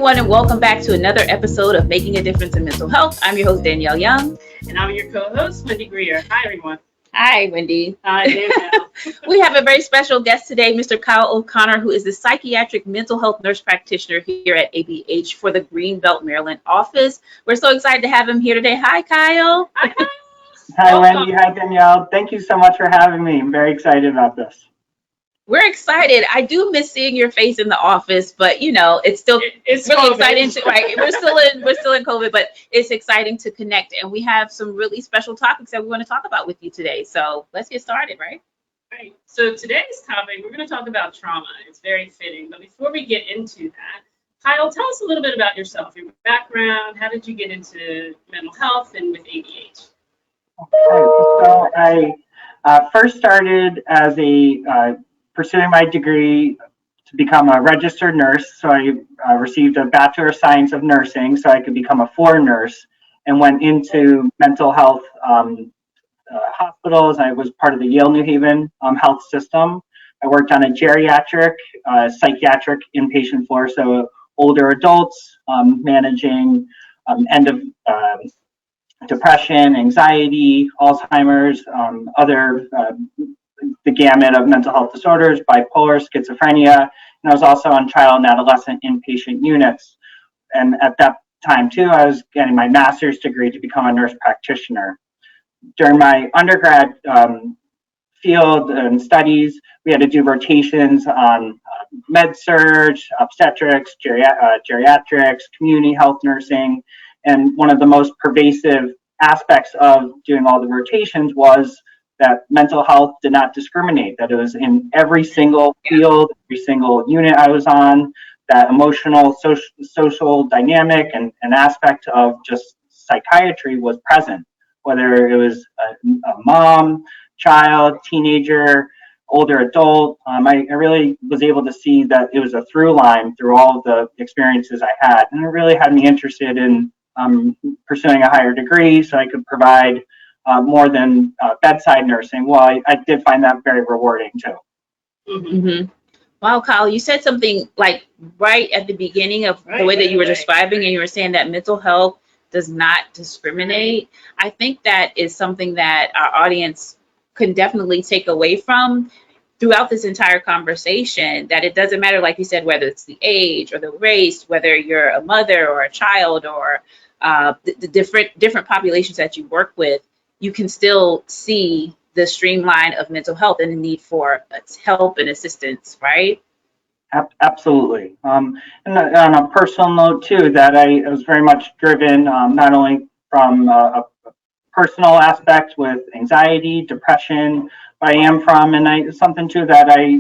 everyone, and welcome back to another episode of Making a Difference in Mental Health. I'm your host, Danielle Young. And I'm your co-host, Wendy Grier. Hi, everyone. Hi, Wendy. Hi, Danielle. We have a very special guest today, Mr. Kyle O'Connor, who is the psychiatric mental health nurse practitioner here at ABH for the Greenbelt, Maryland office. We're so excited to have him here today. Hi, Kyle. Hi, Kyle. Hi, Wendy. Hi, Danielle. Thank you so much for having me. I'm very excited about this. We're excited. I do miss seeing your face in the office, but it's still it's really COVID. exciting to we're still in COVID, but it's exciting to connect, and we have some really special topics that we want to talk about with you today. So let's get started, right? Right. So today's topic, we're going to talk about trauma. It's very fitting. But before we get into that, Kyle, tell us a little bit about yourself, your background. How did you get into mental health and with ABH? Okay, so I first started as pursuing my degree to become a registered nurse. So I received a Bachelor of Science of Nursing so I could become a floor nurse, and went into mental health hospitals. I was part of the Yale New Haven health system. I worked on a geriatric, psychiatric inpatient floor, so older adults, managing end of depression, anxiety, Alzheimer's, the gamut of mental health disorders, bipolar, schizophrenia, and I was also on child and adolescent inpatient units. And at that time too, I was getting my master's degree to become a nurse practitioner. During my undergrad field and studies, we had to do rotations on med surg, obstetrics, geriatrics, community health nursing, and one of the most pervasive aspects of doing all the rotations was that mental health did not discriminate, that it was in every single field, every single unit I was on, that emotional, social dynamic and aspect of just psychiatry was present, whether it was a mom, child, teenager, older adult. I really was able to see that it was a through line through all of the experiences I had. And it really had me interested in pursuing a higher degree so I could provide more than bedside nursing. Well, I did find that very rewarding too. Mm-hmm. Wow, Kyle, you said something like right at the beginning of the way that you were describing, and you were saying that mental health does not discriminate. I think that is something that our audience can definitely take away from throughout this entire conversation, that it doesn't matter, like you said, whether it's the age or the race, whether you're a mother or a child or the different populations that you work with, you can still see the streamline of mental health and the need for help and assistance, right? Absolutely. And on a personal note too, that I was very much driven not only from a personal aspect with anxiety, depression, but I am from, and something too that I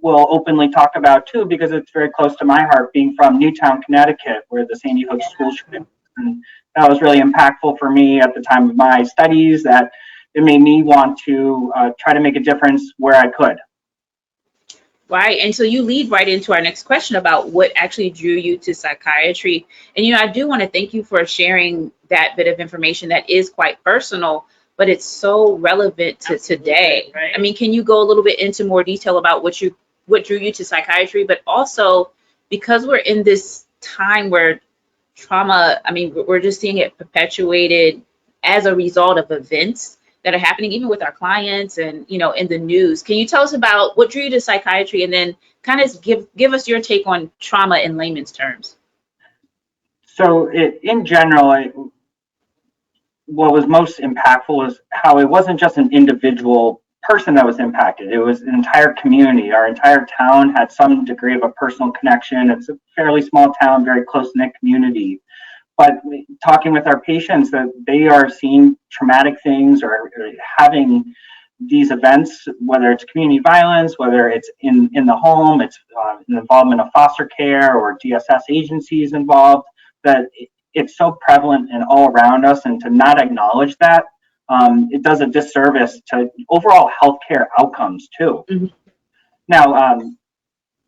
will openly talk about too, because it's very close to my heart, being from Newtown, Connecticut, where the Sandy Hook school shooting. And that was really impactful for me at the time of my studies, that it made me want to try to make a difference where I could. Right. And so you lead right into our next question about what actually drew you to psychiatry. And, I do want to thank you for sharing that bit of information that is quite personal, but it's so relevant to today. Right. I mean, can you go a little bit into more detail about what drew you to psychiatry, but also because we're in this time where trauma, I mean, we're just seeing it perpetuated as a result of events that are happening even with our clients and, in the news. Can you tell us about what drew you to psychiatry, and then kind of give us your take on trauma in layman's terms? So in general, what was most impactful was how it wasn't just an individual person that was impacted. It was an entire community. Our entire town had some degree of a personal connection. It's a fairly small town, very close-knit community. But talking with our patients, that they are seeing traumatic things or having these events, whether it's community violence, whether it's in the home, it's an involvement of foster care or DSS agencies involved, that it's so prevalent and all around us, and to not acknowledge that, it does a disservice to overall healthcare outcomes too. Mm-hmm. Now,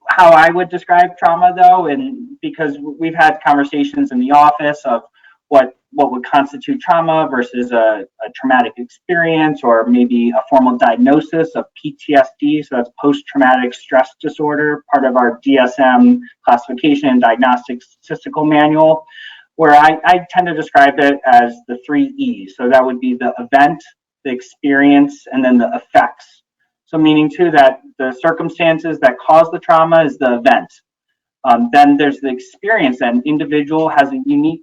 how I would describe trauma though, and because we've had conversations in the office of what would constitute trauma versus a traumatic experience, or maybe a formal diagnosis of PTSD. So that's post-traumatic stress disorder, part of our DSM classification and diagnostic statistical manual, where I tend to describe it as the 3 E's. So that would be the event, the experience, and then the effects. So meaning too that the circumstances that cause the trauma is the event. Then there's the experience. An individual has a unique,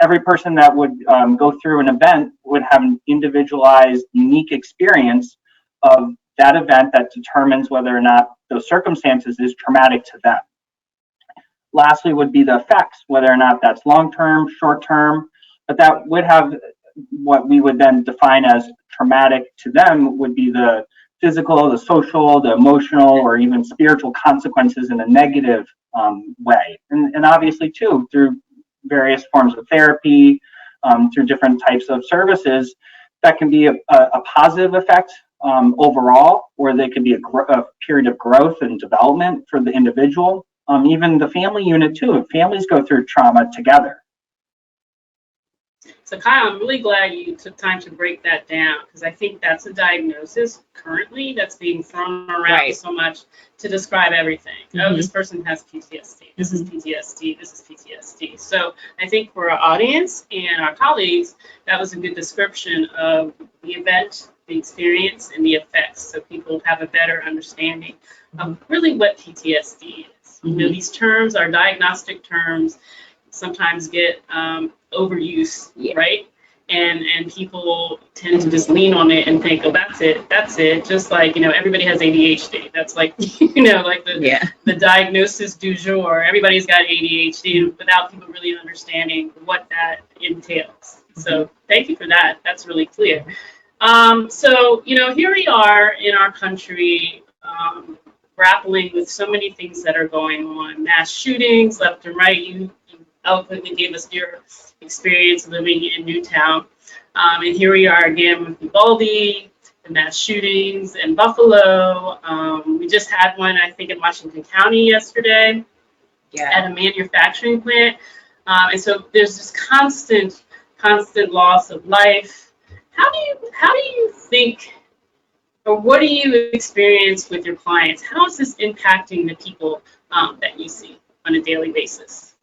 every person that would go through an event would have an individualized, unique experience of that event that determines whether or not those circumstances is traumatic to them. Lastly would be the effects, whether or not that's long-term, short-term, but that would have what we would then define as traumatic to them would be the physical, the social, the emotional, or even spiritual consequences in a negative way. And obviously too, through various forms of therapy, through different types of services, that can be a positive effect overall, or they could be a period of growth and development for the individual. Even the family unit too, families go through trauma together. So Kyle, I'm really glad you took time to break that down, because I think that's a diagnosis currently that's being thrown around so much to describe everything. Oh, this person has PTSD. This is PTSD. This is PTSD. So I think for our audience and our colleagues, that was a good description of the event, the experience, and the effects, so people have a better understanding of really what PTSD is. You know, these terms are diagnostic terms, sometimes get overuse, right? And people tend to just lean on it and think, oh, that's it. Just like, you know, everybody has ADHD. That's like, you know, like the diagnosis du jour. Everybody's got ADHD without people really understanding what that entails. So thank you for that. That's really clear. So, you know, here we are in our country, grappling with so many things that are going on. Mass shootings left and right. You eloquently gave us your experience living in Newtown. And here we are again with Uvalde, the mass shootings in Buffalo. We just had one, I think, in Washington County yesterday at a manufacturing plant. And so there's this constant loss of life. How do you think, or what do you experience with your clients? How is this impacting the people that you see on a daily basis?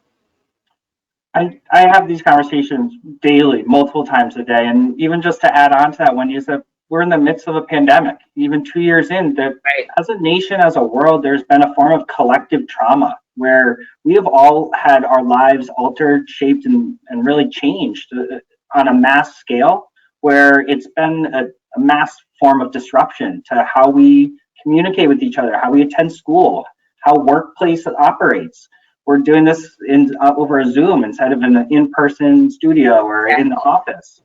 I have these conversations daily, multiple times a day. And even just to add on to that, Wendy, is that we're in the midst of a pandemic. Even 2 years in, that as a nation, as a world, there's been a form of collective trauma where we have all had our lives altered, shaped, and really changed on a mass scale, where it's been a mass form of disruption to how we communicate with each other, how we attend school, how workplace operates. We're doing this over a Zoom instead of in an in-person studio or in the office.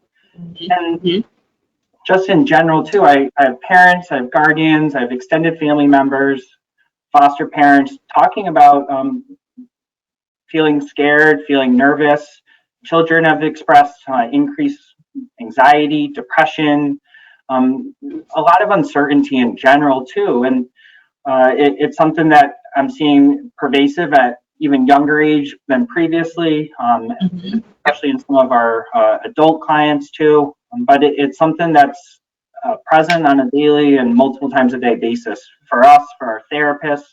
And just in general too, I have parents, I have guardians, I have extended family members, foster parents talking about feeling scared, feeling nervous. Children have expressed increased anxiety, depression, a lot of uncertainty in general too. And it's something that I'm seeing pervasive at even younger age than previously, especially in some of our adult clients too. But it's something that's present on a daily and multiple times a day basis for us, for our therapists,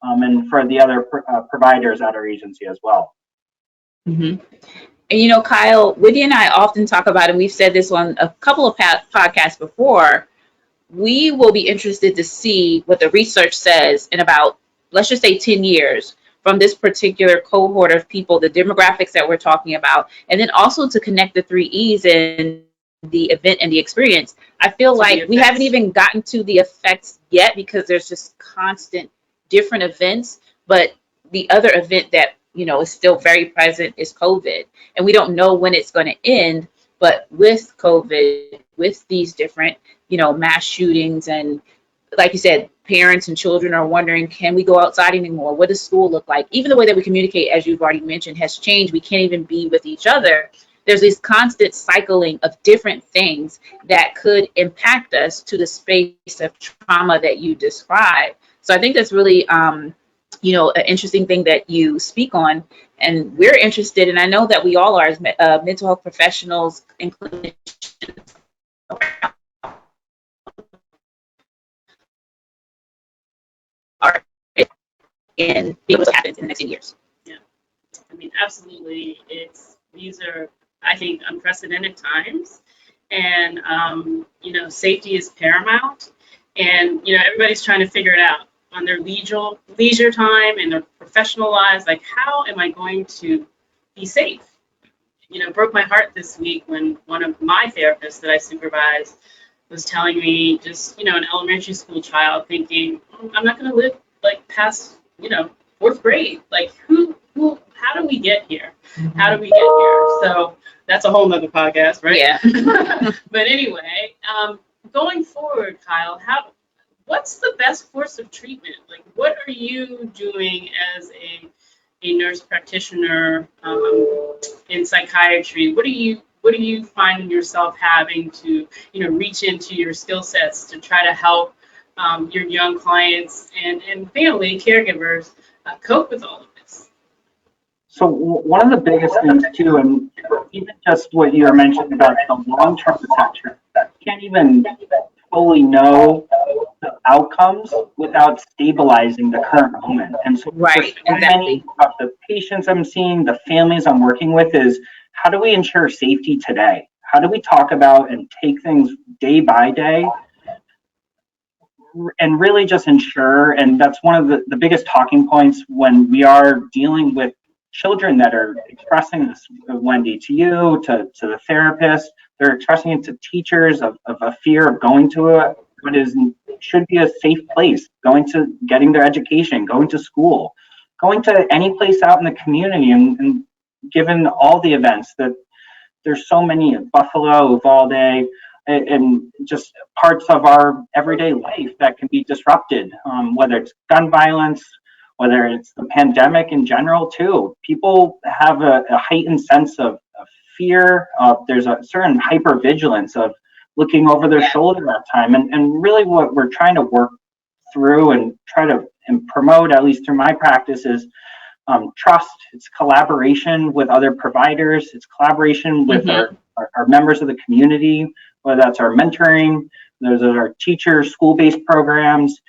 and for the other providers at our agency as well. And you know, Kyle, Wendy and I often talk about, and we've said this on a couple of podcasts before, we will be interested to see what the research says in about, let's just say 10 years, from this particular cohort of people, the demographics that we're talking about, and then also to connect the 3 E's in the event and the experience. I feel like we haven't even gotten to the effects yet, because there's just constant different events. But the other event that, you know, is still very present is COVID. And we don't know when it's going to end. But with COVID, with these different, you know, mass shootings, and like you said, parents and children are wondering, can we go outside anymore? What does school look like? Even the way that we communicate, as you've already mentioned, has changed. We can't even be with each other. There's this constant cycling of different things that could impact us to the space of trauma that you described. So I think that's really, an interesting thing that you speak on, and we're interested, and I know that we all are as mental health professionals and clinicians are in being able to happen in the next 10 years. Yeah, I mean, absolutely. These are, I think, unprecedented times, and safety is paramount, and everybody's trying to figure it out on their leisure time and their professional lives. Like, how am I going to be safe? Broke my heart this week when one of my therapists that I supervise was telling me, just an elementary school child, thinking, I'm not going to live like past fourth grade. Like, how do we get here? How do we get here? So that's a whole nother podcast, right? Yeah. But anyway, going forward, Kyle, what's the best course of treatment? Like, what are you doing as a nurse practitioner in psychiatry? What do you find yourself having to reach into your skill sets to try to help your young clients and family caregivers cope with all of this? So one of the biggest things too, and even just what you were mentioning about the long-term potential, that can't even fully know the outcomes without stabilizing the current moment. And so Right, many of the patients I'm seeing, the families I'm working with, is how do we ensure safety today? How do we talk about and take things day by day and really just ensure, and that's one of the biggest talking points when we are dealing with children that are expressing this, Wendy, to you, to the therapist, they're expressing it to teachers of a fear of going to what should be a safe place, getting their education, going to school, going to any place out in the community, and given all the events that there's so many in Buffalo, Uvalde, and just parts of our everyday life that can be disrupted, whether it's gun violence, whether it's the pandemic in general too. People have a heightened sense of fear. There's a certain hypervigilance of looking over their shoulder at time. And really what we're trying to work through and try to promote, at least through my practice, is trust. It's collaboration with other providers. It's collaboration with our members of the community, whether that's our mentoring, those are our teachers, school-based programs.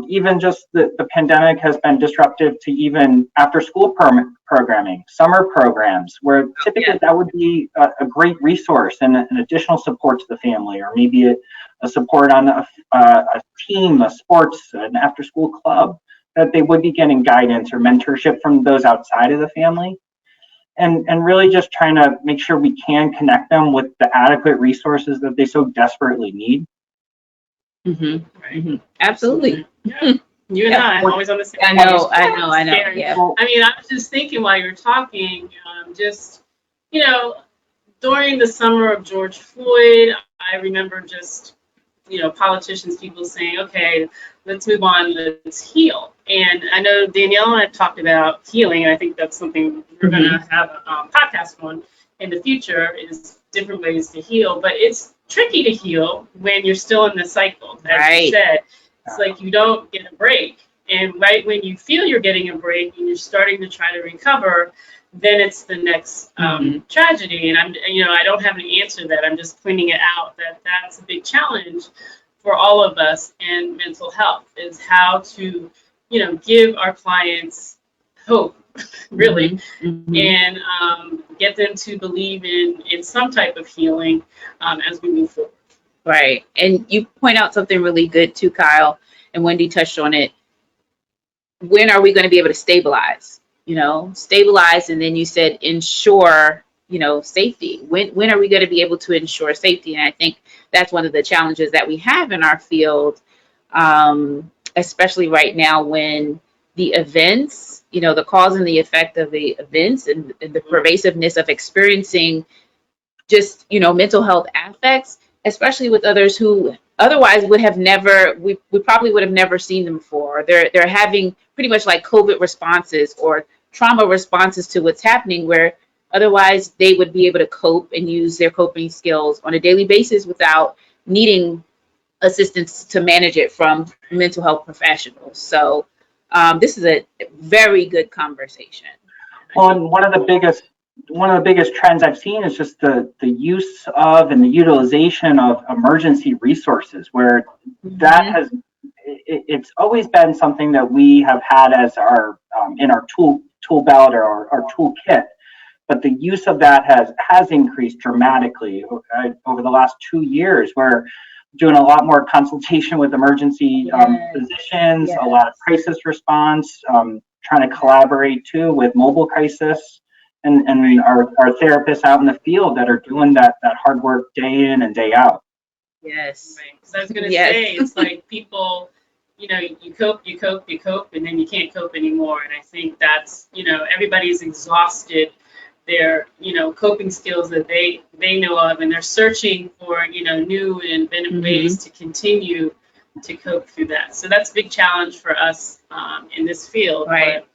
Even just the pandemic has been disruptive to even after-school programming, summer programs, where typically that would be a great resource and an additional support to the family, or maybe a support on a team, a sports, an after-school club, that they would be getting guidance or mentorship from those outside of the family. And really just trying to make sure we can connect them with the adequate resources that they so desperately need. Absolutely. Yeah. You and I always on the same page. I know. Yeah. I mean, I was just thinking while you're talking, during the summer of George Floyd, I remember just, politicians, people saying, okay, let's move on, let's heal. And I know Danielle and I talked about healing, and I think that's something we're going to have a podcast on in the future, is different ways to heal. But it's tricky to heal when you're still in the cycle. As you said, it's like you don't get a break. And right when you feel you're getting a break and you're starting to try to recover, then it's the next tragedy. And I don't have an answer to that. I'm just pointing it out that that's a big challenge for all of us in mental health, is how to, give our clients hope, really, and get them to believe in some type of healing as we move forward. Right. And you point out something really good too, Kyle, and Wendy touched on it. When are we going to be able to stabilize? Stabilize, and then you said ensure, safety. When are we going to be able to ensure safety? And I think that's one of the challenges that we have in our field, especially right now when the events, the cause and the effect of the events and the pervasiveness of experiencing just, mental health aspects, especially with others who otherwise would have never, we probably would have never seen them before. They're having pretty much like COVID responses or trauma responses to what's happening, where otherwise they would be able to cope and use their coping skills on a daily basis without needing assistance to manage it from mental health professionals. So This is a very good conversation. Well, and one of the biggest trends I've seen is just the use of and the utilization of emergency resources, where that has it's always been something that we have had as our in our tool belt or our toolkit, but the use of that has increased dramatically over the last 2 years. We're doing a lot more consultation with emergency physicians, a lot of crisis response, trying to collaborate too with mobile crisis, and our therapists out in the field that are doing that hard work day in and day out. Yes. Right. So I was going to say, it's like people, you cope, and then you can't cope anymore. And I think that's, everybody's exhausted their, coping skills that they know of, and they're searching for, new and inventive ways to continue to cope through that. So that's a big challenge for us in this field. Right. But,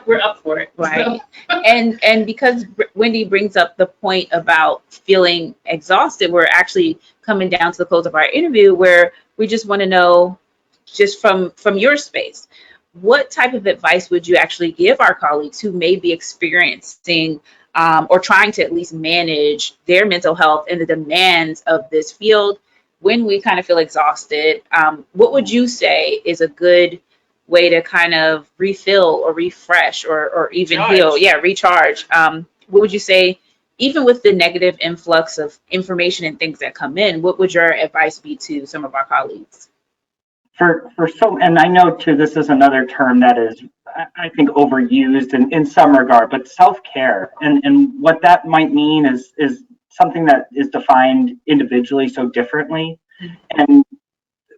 we're up for it. Right. And because Wendy brings up the point about feeling exhausted, we're actually coming down to the close of our interview, where we just want to know, just from your space, what type of advice would you actually give our colleagues who may be experiencing or trying to at least manage their mental health and the demands of this field when we kind of feel exhausted? What would you say is a good way to kind of refill or refresh or even heal? Yeah, recharge. What would you say, even with the negative influx of information and things that come in, what would your advice be to some of our colleagues? And I know too, this is another term that is, I think, overused in some regard, but self-care and what that might mean is something that is defined individually so differently. And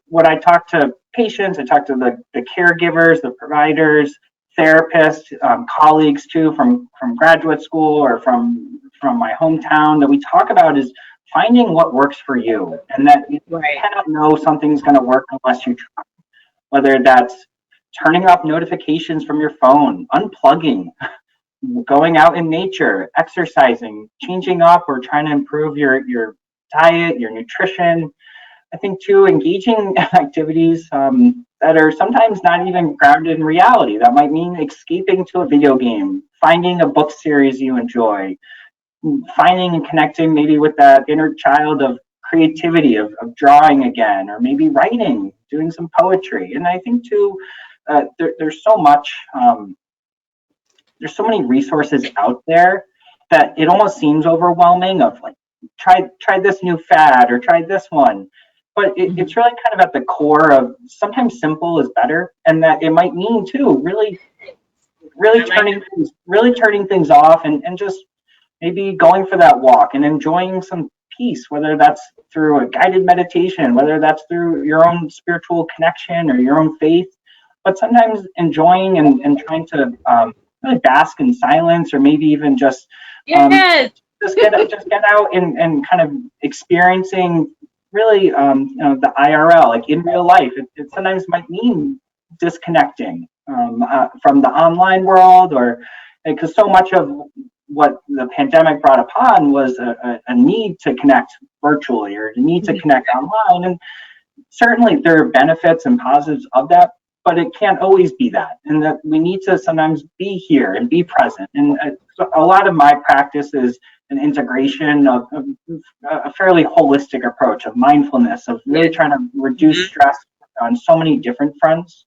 when I talk to patients, I talk to the caregivers, the providers, therapists, colleagues too, from graduate school or from my hometown, that we talk about is finding what works for you, and that you cannot know something's going to work unless you try. Whether that's turning off notifications from your phone, unplugging, going out in nature, exercising, changing up or trying to improve your diet, your nutrition. I think too, engaging in activities that are sometimes not even grounded in reality. That might mean escaping to a video game, finding a book series you enjoy, finding and connecting maybe with that inner child of creativity, of drawing again, or maybe writing, doing some poetry. And I think too, there's so much, there's so many resources out there that it almost seems overwhelming of like, try this new fad or try this one. But it's really kind of at the core of sometimes simple is better, and that it might mean too, really turning things off and just maybe going for that walk and enjoying some peace, whether that's through a guided meditation, whether that's through your own spiritual connection or your own faith, but sometimes enjoying and trying to really bask in silence, or maybe even just just get out and kind of experiencing really the IRL, like in real life. It sometimes might mean disconnecting from the online world, or because so much of what the pandemic brought upon was a need to connect virtually or a need to connect online. And certainly there are benefits and positives of that, but it can't always be that. And that we need to sometimes be here and be present. And a lot of my practice is an integration of a fairly holistic approach of mindfulness, of really trying to reduce stress on so many different fronts.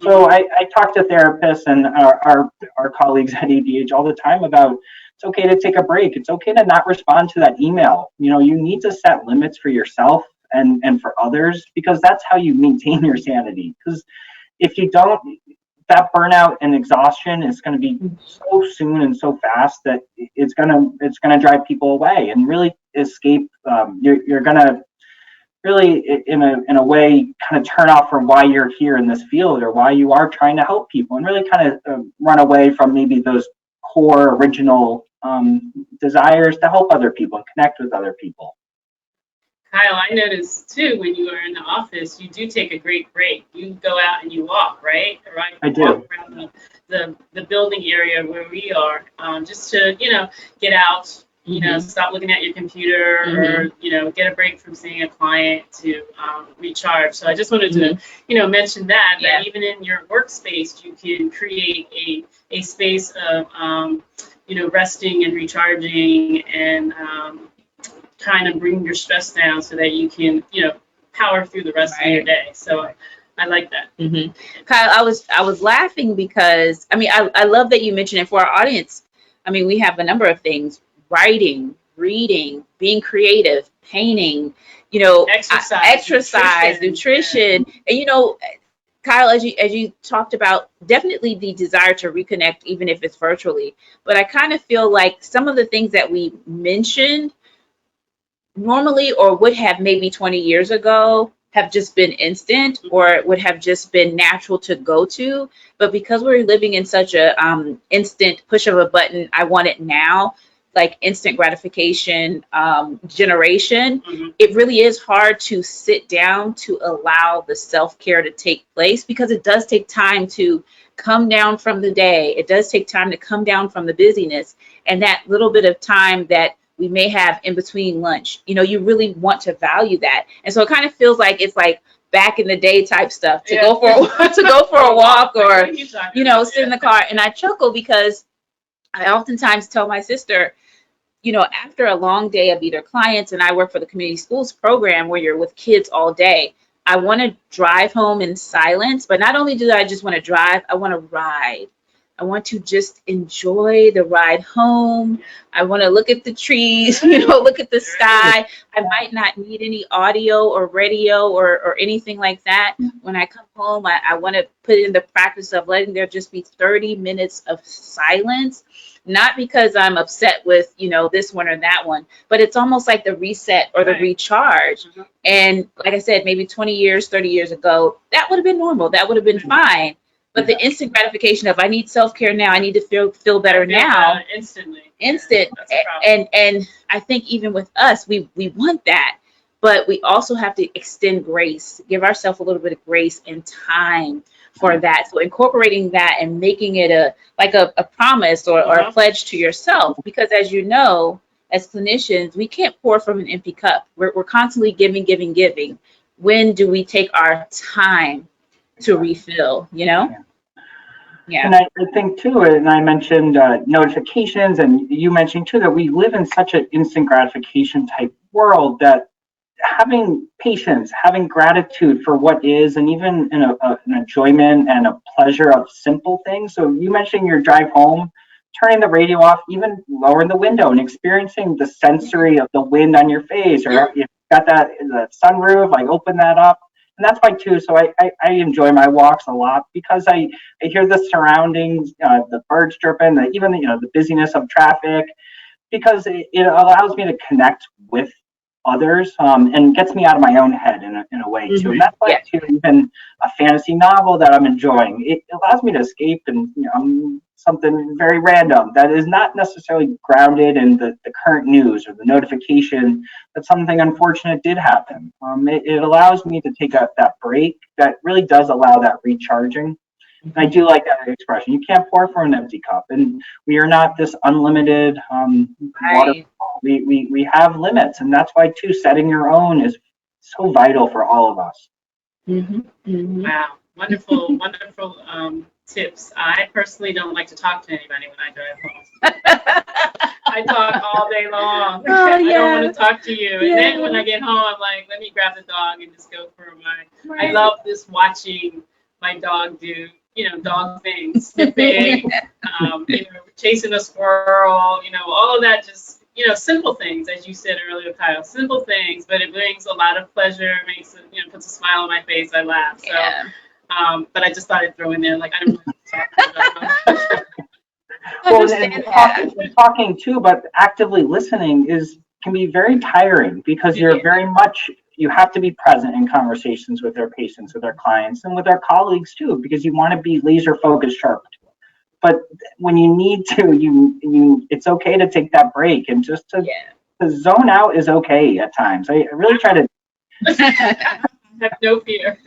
So I talk to therapists and our colleagues at ABH all the time about it's okay to take a break. It's okay to not respond to that email. You need to set limits for yourself and for others, because that's how you maintain your sanity. Because if you don't, that burnout and exhaustion is going to be so soon and so fast that it's going to drive people away and really escape. You're going to really, in a way, kind of turn off from why you're here in this field or why you are trying to help people, and really kind of run away from maybe those core original desires to help other people and connect with other people. Kyle, I noticed too, when you are in the office, you do take a great break. You go out and you walk, right? I do. Walk around the building area where we are, just to, get out, you know, stop looking at your computer or, you know, get a break from seeing a client to recharge. So I just wanted to, you know, mention that even in your workspace, you can create a space of, you know, resting and recharging and trying to bring your stress down so that you can, you know, power through the rest of your day. So I like that. Kyle, I was laughing because, I mean, I love that you mentioned it for our audience. I mean, we have a number of things: writing, reading, being creative, painting, you know, exercise, nutrition. And, you know, Kyle, as you talked about, definitely the desire to reconnect, even if it's virtually. But I kind of feel like some of the things that we mentioned normally, or would have maybe 20 years ago, have just been instant, or would have just been natural to go to. But because we're living in such a instant push of a button, I want it now, like instant gratification generation, it really is hard to sit down to allow the self-care to take place, because it does take time to come down from the day. It does take time to come down from the busyness, and that little bit of time that we may have in between lunch, you know, you really want to value that. And so it kind of feels like it's like back in the day type stuff to go for a walk, or, you know, sit in the car. And I chuckle because I oftentimes tell my sister, you know, after a long day of either clients, and I work for the community schools program where you're with kids all day, I want to drive home in silence. But not only do I just want to drive, I want to ride. I want to just enjoy the ride home. I want to look at the trees, you know, look at the sky. I might not need any audio or radio or anything like that. When I come home, I want to put in the practice of letting there just be 30 minutes of silence. Not because I'm upset with, you know, this one or that one, but it's almost like the reset or the recharge. And like I said, maybe 20 years, 30 years ago, that would have been normal. That would have been fine. But the instant gratification of, I need self-care now, I need to feel better now. Instant. And I think even with us, we want that, but we also have to extend grace, give ourselves a little bit of grace and time for that. So incorporating that and making it a promise or a pledge to yourself, because as you know, as clinicians, we can't pour from an empty cup. We're constantly giving. When do we take our time to refill, you know? Yeah. And I think too, and I mentioned notifications, and you mentioned too that we live in such an instant gratification type world that having patience, having gratitude for what is, and even an enjoyment and a pleasure of simple things. So you mentioned your drive home, turning the radio off, even lowering the window and experiencing the sensory of the wind on your face, or you've got the sunroof, like open that up. And that's why too, so I enjoy my walks a lot, because I hear the surroundings, the birds chirping, even the busyness of traffic, because it allows me to connect with others, and gets me out of my own head in a way too. And that's why too, even a fantasy novel that I'm enjoying, it allows me to escape and something very random that is not necessarily grounded in the current news or the notification that something unfortunate did happen. It allows me to take that break that really does allow that recharging. And I do like that expression. You can't pour from an empty cup, and we are not this unlimited waterfall. We have limits, and that's why too, setting your own is so vital for all of us. Wow, wonderful tips. I personally don't like to talk to anybody when I drive home. I talk all day long. I don't want to talk to you. And then when I get home, I'm like, let me grab the dog and just go for I love this watching my dog do, dog things, sniffing, chasing a squirrel, all of that, just, simple things, as you said earlier, Kyle, simple things, but it brings a lot of pleasure, makes it, puts a smile on my face, I laugh. So, but I just thought I'd throw in there, like, I don't really talk about talking too, but actively listening can be very tiring, because you're very much, you have to be present in conversations with our patients, with our clients, and with our colleagues too, because you want to be laser focused, sharp. But when you need to, it's okay to take that break, and just to zone out is okay at times. I really try to have no fear.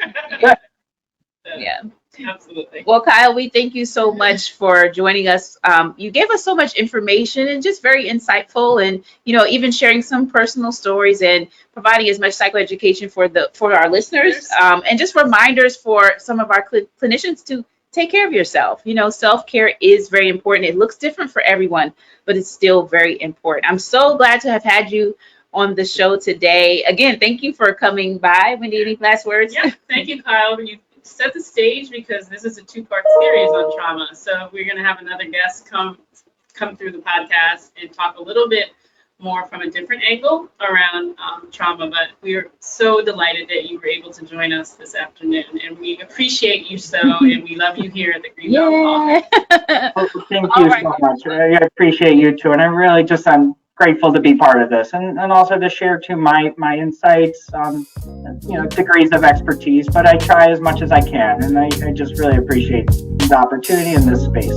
Absolutely. Well, Kyle, we thank you so much for joining us. You gave us so much information and just very insightful, and even sharing some personal stories and providing as much psychoeducation for our listeners, and just reminders for some of our clinicians to take care of yourself. Self-care is very important. It looks different for everyone, but it's still very important. I'm so glad to have had you on the show today. Again, thank you for coming by. Wendy, any last words? Yeah, thank you, Kyle. You set the stage because this is a 2-part series on trauma. So we're going to have another guest come through the podcast and talk a little bit more from a different angle around trauma. But we are so delighted that you were able to join us this afternoon, and we appreciate you so, and we love you here at the Greenbelt office. Well, thank you so much. I appreciate you too, and I'm grateful to be part of this, and also to share too my insights, degrees of expertise. But I try as much as I can, and I just really appreciate the opportunity in this space.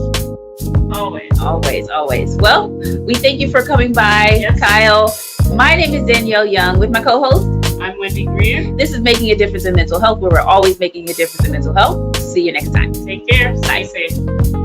Always. Well, we thank you for coming by, yes. Kyle. My name is Danielle Young with my co-host. I'm Wendy Grier. This is Making a Difference in Mental Health, where we're always making a difference in mental health. See you next time. Take care. Stay safe.